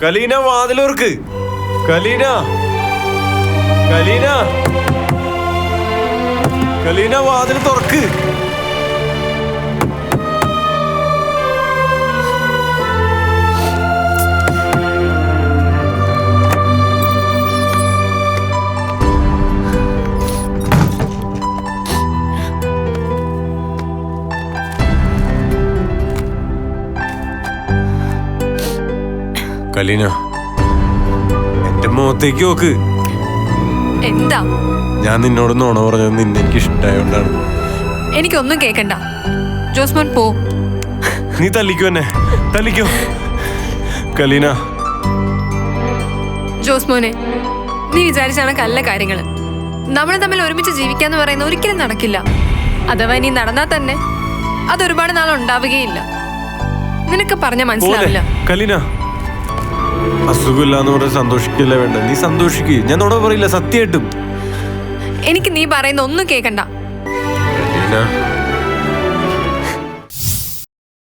കലീന വാതിലോർക്ക്. കലീന കലീന കലീന വാതിൽ തുറക്ക്. കലീന എന്റെ മുഖത്തേക്ക് നോക്ക്. എന്താ? ഞാൻ നിന്നോട് നുണ പറഞ്ഞത് നിന്നെ എനിക്ക് ഇഷ്ടമായോണ്ടാണ്. എനിക്കൊന്നും കേക്കണ്ട. ജോസ്മോൻ പോ. നീ തല്ലിക്കോ എന്നെ, തല്ലിക്കോ. കലീന. ജോസ്മോനെ, നീ വിചാരിച്ചാണ് കല്ല കാര്യങ്ങള്. നമ്മൾ തമ്മിൽ ഒരുമിച്ച് ജീവിക്കാന്ന് പറയുന്ന ഒരിക്കലും നടക്കില്ല. അഥവാ നീ നടന്നാൽ തന്നെ അതൊരുപാട് നാൾ ഉണ്ടാവുകയില്ല. നിനക്ക് പറഞ്ഞ മനസ്സിലാവില്ല. കലീന, അസുഖമില്ലാന്ന് പറഞ്ഞ് സന്തോഷിക്കല്ലേ വേണ്ട. നീ സന്തോഷിക്ക്, ഞാൻ നുണ പറയില്ല, സത്യമായിട്ടും. എനിക്ക് നീ പറയുന്ന ഒന്നും കേക്കണ്ട. കലീന